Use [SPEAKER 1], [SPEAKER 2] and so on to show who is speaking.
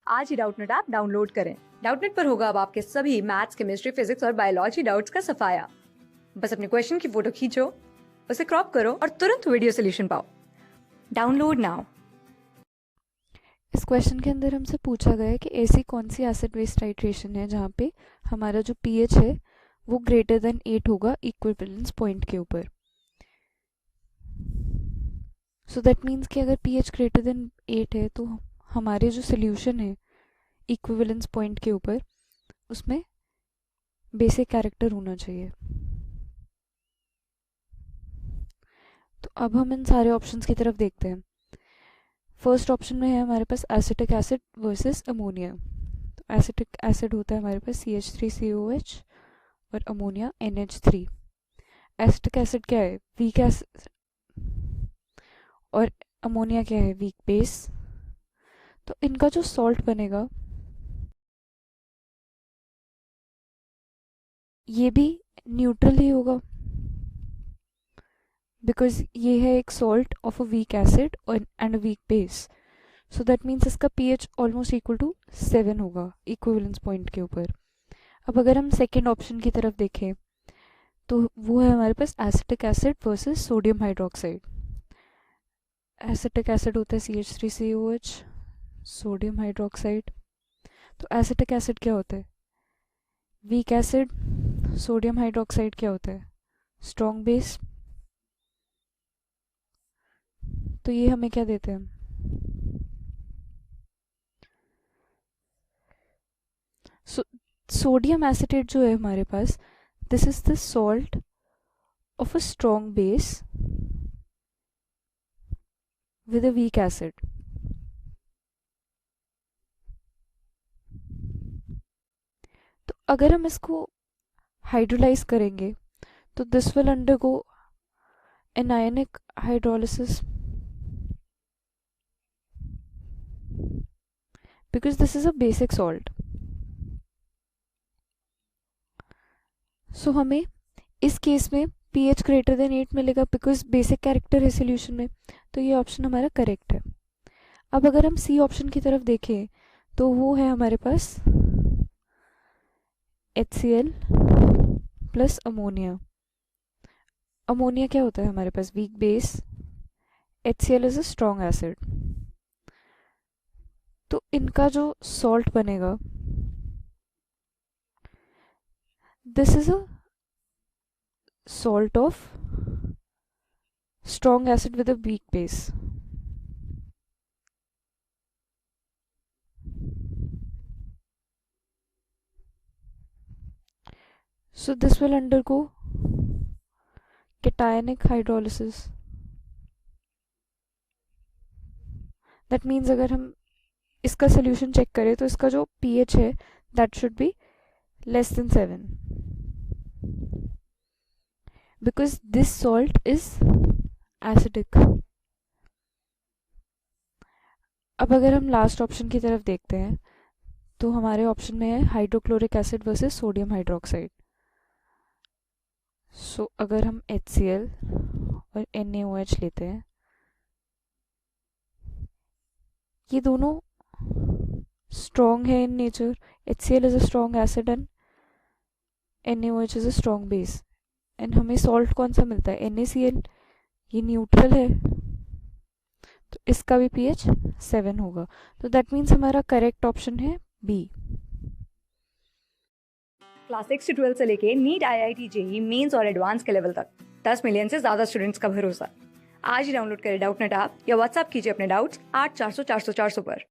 [SPEAKER 1] आज ही Doubtnut app download करें। Doubtnut पर होगा अब आपके सभी मैथ्स, केमिस्ट्री, फिजिक्स और बायोलॉजी डाउट्स का सफाया। बस अपने क्वेश्चन की फोटो खींचो, उसे क्रॉप करो और तुरंत वीडियो सोल्यूशन पाओ। Download now.
[SPEAKER 2] इस क्वेश्चन के अंदर हमसे पूछा गया है कि ऐसी कौन सी एसिड बेस टाइट्रेशन है जहाँ पे हमारा जो पीएच है वो ग्रेटर देन 8 होगा इक्विवेलेंस पॉइंट के ऊपर। सो दैट मीन्स कि अगर पीएच ग्रेटर देन 8 है तो हमारे जो सोल्यूशन है इक्विवेलेंस पॉइंट के ऊपर उसमें बेसिक कैरेक्टर होना चाहिए। तो अब हम इन सारे ऑप्शंस की तरफ देखते हैं। फर्स्ट ऑप्शन में है हमारे पास एसिटिक एसिड वर्सेस अमोनिया। तो एसिटिक एसिड होता है हमारे पास CH3COH और अमोनिया NH3। एसिटिक एसिड क्या है? वीक एसिड, और अमोनिया क्या है? Weak base. तो इनका जो सॉल्ट बनेगा ये भी न्यूट्रल ही होगा, बिकॉज ये है एक salt of a weak acid and a weak base. So that means इसका pH ऑलमोस्ट इक्वल टू 7 होगा इक्विवेलेंस पॉइंट के ऊपर। अब अगर हम सेकेंड ऑप्शन की तरफ देखें तो वो है हमारे पास acetic acid versus sodium hydroxide. Acetic acid होता है CH3COH, सोडियम हाइड्रोक्साइड। तो एसिटिक एसिड क्या होता है? Weak acid. सोडियम हाइड्रोक्साइड क्या होता है? Strong base. तो ये हमें क्या देते हैं? सोडियम एसिटेट जो है हमारे पास, this is the salt of a strong base with a weak acid. तो अगर हम इसको हाइड्रोलाइज करेंगे तो this will undergo anionic hydrolysis, because this is a basic salt. So हमें इस केस में pH ग्रेटर देन 8 मिलेगा बिकॉज बेसिक कैरेक्टर है सोल्यूशन में। तो ये ऑप्शन हमारा करेक्ट है। अब अगर हम सी ऑप्शन की तरफ देखें तो वो है हमारे पास HCl प्लस अमोनिया। अमोनिया क्या होता है हमारे पास? Weak base. HCl is a strong acid. तो इनका जो सॉल्ट बनेगा, this is a salt of strong acid with a weak base. So this will undergo cationic hydrolysis. That means अगर हम इसका solution चेक करें तो इसका जो pH है that should be less than 7, because this salt is acidic. अब अगर हम लास्ट ऑप्शन की तरफ देखते हैं तो हमारे ऑप्शन में है hydrochloric acid versus sodium hydroxide. So अगर हम HCl और NaOH लेते हैं, ये दोनों स्ट्रॉन्ग है in nature. HCl is a strong acid and NaOH is a strong base. And हमें सॉल्ट कौन सा मिलता है? NaCl। ये न्यूट्रल है तो इसका भी pH 7 होगा। तो दैट मीन्स हमारा करेक्ट ऑप्शन है B।
[SPEAKER 1] क्लास 6 से 12 से लेके नीट, IIT, JEE मेंस और एडवांस के लेवल तक 10 मिलियन से ज्यादा स्टूडेंट्स का भरोसा। आज ही डाउनलोड करें डाउटनेट ऐप या व्हाट्सएप कीजिए अपने डाउट्स 8400 400 400 पर।